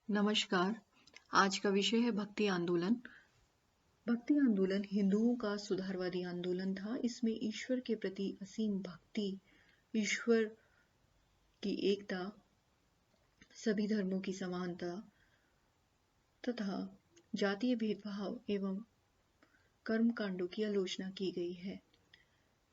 नमस्कार। आज का विषय है भक्ति आंदोलन। भक्ति आंदोलन हिंदुओं का सुधारवादी आंदोलन था। इसमें ईश्वर के प्रति असीम भक्ति, ईश्वर की एकता, सभी धर्मों की समानता तथा जातीय भेदभाव एवं कर्मकांडों की आलोचना की गई है।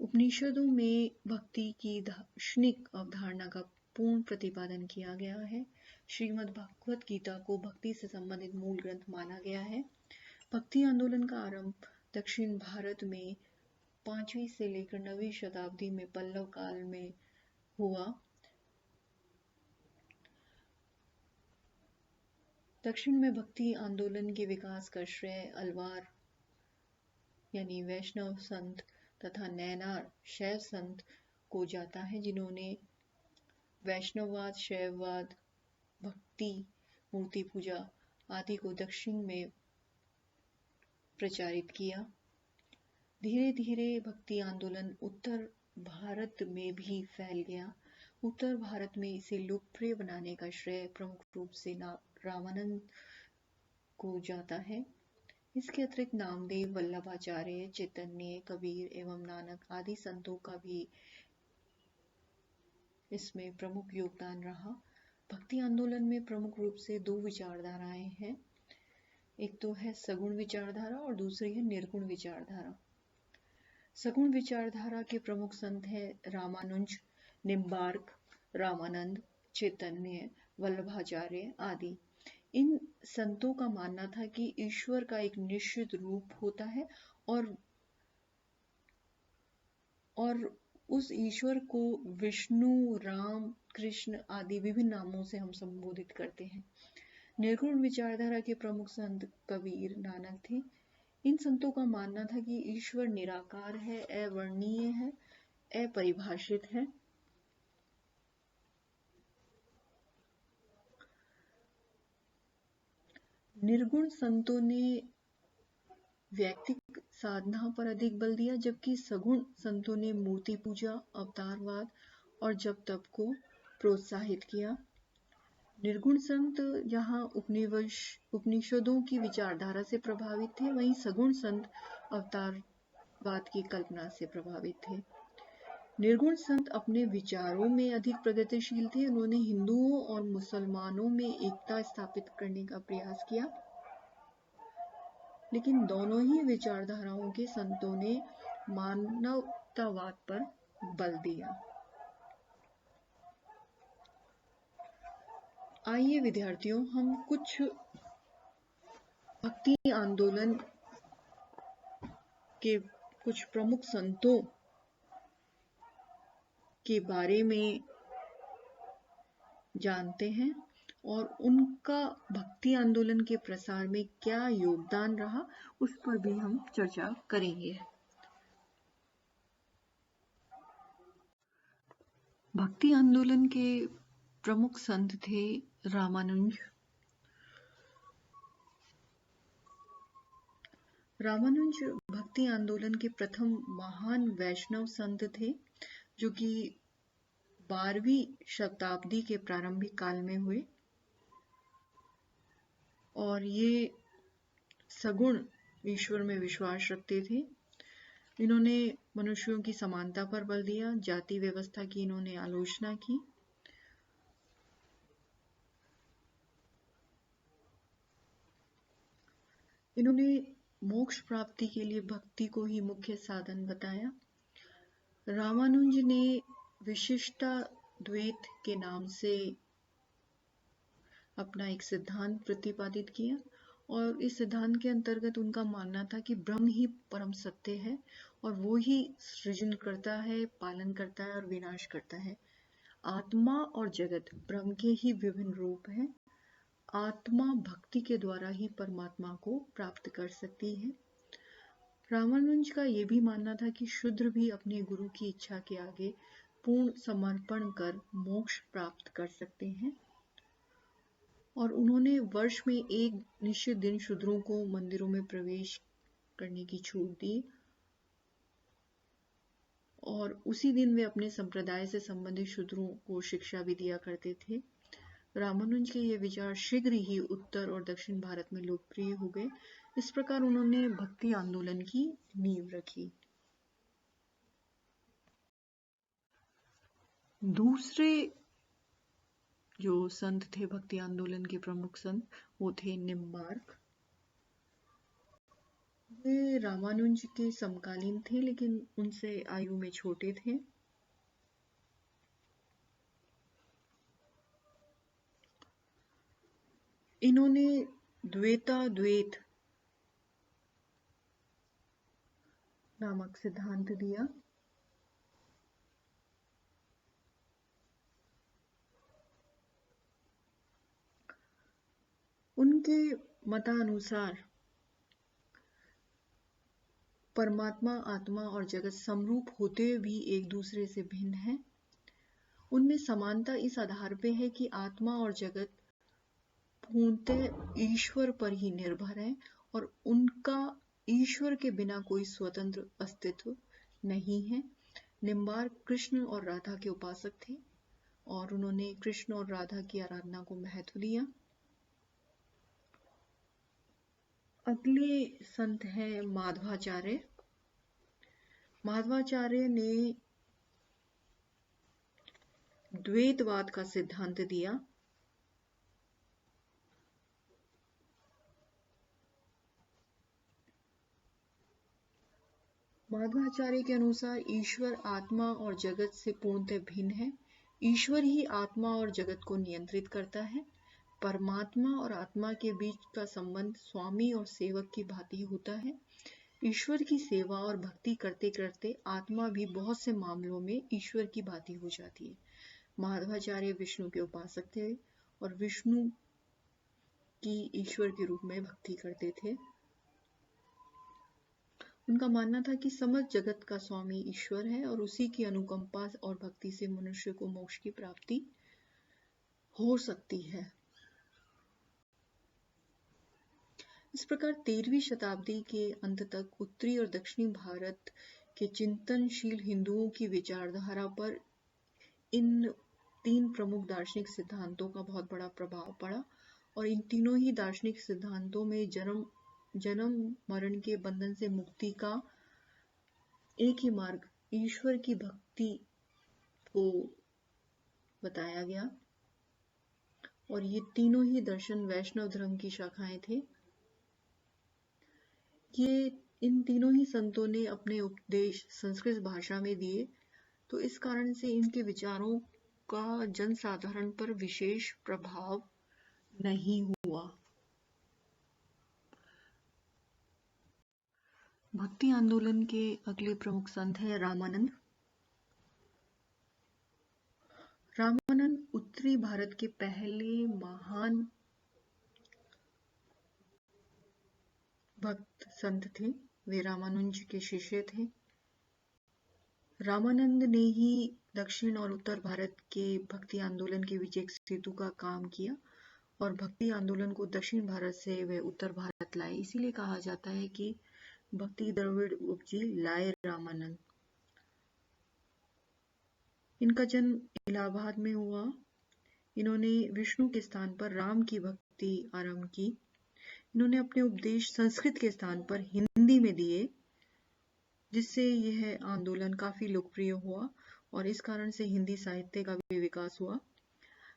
उपनिषदों में भक्ति की दार्शनिक अवधारणा का पूर्ण प्रतिपादन किया गया है। श्रीमद् भागवत गीता को भक्ति से संबंधित मूल ग्रंथ माना गया है। भक्ति आंदोलन का आरंभ दक्षिण भारत में 5वीं से लेकर 9वीं शताब्दी में पल्लव काल में हुआ। दक्षिण में भक्ति आंदोलन के विकास का श्रेय अलवार यानी वैष्णव संत तथा नैनार शैव संत को जाता है, जिन्होंने वैष्णववाद, शैववाद, भक्ति, मूर्ति पूजा आदि को दक्षिण में प्रचारित किया। धीरे धीरे भक्ति आंदोलन उत्तर भारत में भी फैल गया। उत्तर भारत में इसे लोकप्रिय बनाने का श्रेय प्रमुख रूप से रामानंद को जाता है। इसके अतिरिक्त नामदेव, वल्लभाचार्य, चैतन्य, कबीर एवं नानक आदि संतों का भी इसमें प्रमुख योगदान रहा। भक्ति आंदोलन में प्रमुख रूप से दो विचारधाराएं हैं। एक तो है सगुण विचारधारा और दूसरी है निर्गुण विचारधारा। सगुण विचारधारा के प्रमुख संत हैं रामानुज, निम्बार्क, रामानंद, चैतन्य, वल्लभाचार्य आदि। इन संतों का मानना था कि ईश्वर का एक निश्चित रूप होता है और उस ईश्वर को विष्णु, राम, कृष्ण आदि विभिन्न नामों से हम संबोधित करते हैं। निर्गुण विचारधारा के प्रमुख संत कबीर, नानक थे। इन संतों का मानना था कि ईश्वर निराकार है, अवर्णनीय है, अपरिभाषित है। निर्गुण संतों ने व्यक्तिगत साधना पर अधिक बल दिया, जबकि सगुण संतों ने मूर्ति पूजा, अवतारवाद और जप तप को प्रोत्साहित किया। निर्गुण संत जहाँ उपनिषदों की विचारधारा से प्रभावित थे, वहीं सगुण संत अवतारवाद की कल्पना से प्रभावित थे। निर्गुण संत अपने विचारों में अधिक प्रगतिशील थे। उन्होंने हिंदुओं और मुसलमानों में एकता स्थापित करने का प्रयास किया, लेकिन दोनों ही विचारधाराओं के संतों ने मानवतावाद पर बल दिया। आइए विद्यार्थियों, हम कुछ भक्ति आंदोलन के कुछ प्रमुख संतों के बारे में जानते हैं और उनका भक्ति आंदोलन के प्रसार में क्या योगदान रहा, उस पर भी हम चर्चा करेंगे। भक्ति आंदोलन के प्रमुख संत थे रामानुज। रामानुज भक्ति आंदोलन के प्रथम महान वैष्णव संत थे, जो कि 12वीं शताब्दी के प्रारंभिक काल में हुए और ये सगुण ईश्वर में विश्वास रखते थे। इन्होंने मनुष्यों की समानता पर बल दिया, जाति व्यवस्था की इन्होंने आलोचना की। इन्होंने मोक्ष प्राप्ति के लिए भक्ति को ही मुख्य साधन बताया। रामानुज ने विशिष्टाद्वैत के नाम से अपना एक सिद्धांत प्रतिपादित किया और इस सिद्धांत के अंतर्गत उनका मानना था कि ब्रह्म ही परम सत्य है और वो ही सृजन करता है, पालन करता है और विनाश करता है। आत्मा और जगत ब्रह्म के ही विभिन्न रूप हैं। आत्मा भक्ति के द्वारा ही परमात्मा को प्राप्त कर सकती है। रामानुज का यह भी मानना था कि शूद्र भी अपने गुरु की इच्छा के आगे पूर्ण समर्पण कर मोक्ष प्राप्त कर सकते हैं और उन्होंने वर्ष में एक निश्चित दिन शूद्रों को मंदिरों में प्रवेश करने की छूट दी और उसी दिन वे अपने संप्रदाय से संबंधित शूद्रों को शिक्षा भी दिया करते थे। रामानुज के ये विचार शीघ्र ही उत्तर और दक्षिण भारत में लोकप्रिय हो गए। इस प्रकार उन्होंने भक्ति आंदोलन की नींव रखी। दूसरे जो संत थे भक्ति आंदोलन के प्रमुख संत, वो थे निम्बार्क। वे रामानुज के समकालीन थे लेकिन उनसे आयु में छोटे थे। इन्होंने द्वैताद्वैत नामक सिद्धांत दिया। उनके मतानुसार परमात्मा, आत्मा और जगत समरूप होते हुए भी एक दूसरे से भिन्न है। उनमें समानता इस आधार पे है कि आत्मा और जगत पूर्णतः ईश्वर पर ही निर्भर है और उनका ईश्वर के बिना कोई स्वतंत्र अस्तित्व नहीं है। निम्बार्क कृष्ण और राधा के उपासक थे और उन्होंने कृष्ण और राधा की आराधना को महत्व दिया। अगले संत हैं माधवाचार्य। माधवाचार्य ने द्वैतवाद का सिद्धांत दिया। माधवाचार्य के अनुसार ईश्वर आत्मा और जगत से पूर्णतः भिन्न है। ईश्वर ही आत्मा और जगत को नियंत्रित करता है। परमात्मा और आत्मा के बीच का संबंध स्वामी और सेवक की भांति होता है। ईश्वर की सेवा और भक्ति करते करते आत्मा भी बहुत से मामलों में ईश्वर की भांति हो जाती है। माधवाचार्य विष्णु के उपासक थे और विष्णु की ईश्वर के रूप में भक्ति करते थे। उनका मानना था कि समस्त जगत का स्वामी ईश्वर है और उसी की अनुकंपा और भक्ति से मनुष्य को मोक्ष की प्राप्ति हो सकती है। इस प्रकार 13वीं शताब्दी के अंत तक उत्तरी और दक्षिणी भारत के चिंतनशील हिंदुओं की विचारधारा पर इन तीन प्रमुख दार्शनिक सिद्धांतों का बहुत बड़ा प्रभाव पड़ा और इन तीनों ही दार्शनिक सिद्धांतों में जन्म मरण के बंधन से मुक्ति का एक ही मार्ग ईश्वर की भक्ति को बताया गया और ये तीनों ही दर्शन वैष्णव धर्म की शाखाएं थे। ये इन तीनों ही संतों ने अपने उपदेश संस्कृत भाषा में दिए, तो इस कारण से इनके विचारों का जनसाधारण पर विशेष प्रभाव नहीं हुआ। भक्ति आंदोलन के अगले प्रमुख संत हैं रामानंद। रामानंद उत्तरी भारत के पहले महान भक्त संत थे। वे रामानुज के शिष्य थे। रामानंद ने ही दक्षिण और उत्तर भारत के भक्ति आंदोलन के बीच एक सेतु का काम किया और भक्ति आंदोलन को दक्षिण भारत से वे उत्तर भारत लाए। इसीलिए कहा जाता है कि भक्ति द्रविड़ उपजी लाए रामानंद। इनका जन्म इलाहाबाद में हुआ। इन्होंने विष्णु के स्थान पर राम की भक्ति आरंभ की। इन्होंने अपने उपदेश संस्कृत के स्थान पर हिंदी में दिए, जिससे यह आंदोलन काफी लोकप्रिय हुआ और इस कारण से हिंदी साहित्य का भी विकास हुआ।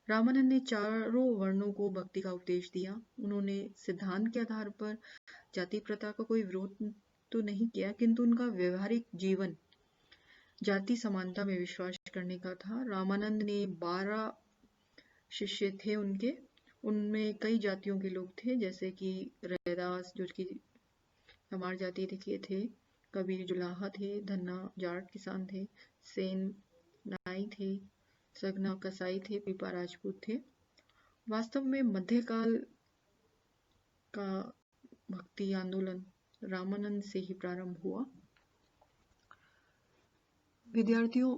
रामानंद ने चारों वर्णों को भक्ति का उपदेश दिया। उन्होंने सिद्धांत के आधार पर जाति प्रथा का कोई विरोध तो नहीं किया, किंतु उनका व्यवहारिक जीवन जाति समानता में विश्वास करने का था। रामानंद ने 12 शिष्य थे उनके, उनमें कई जातियों के लोग थे, जैसे कि रैदास जो कि हमार जाति के थे, कबीर जुलाहा थे, धन्ना जाट किसान थे, सेन नाई थे, सगना कसाई थे, पीपा राजपूत थे। वास्तव में मध्यकाल का भक्ति आंदोलन रामानंद से ही प्रारंभ हुआ। विद्यार्थियों,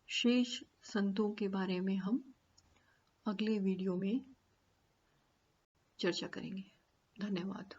शेष संतों के बारे में हम अगले वीडियो में चर्चा करेंगे। धन्यवाद।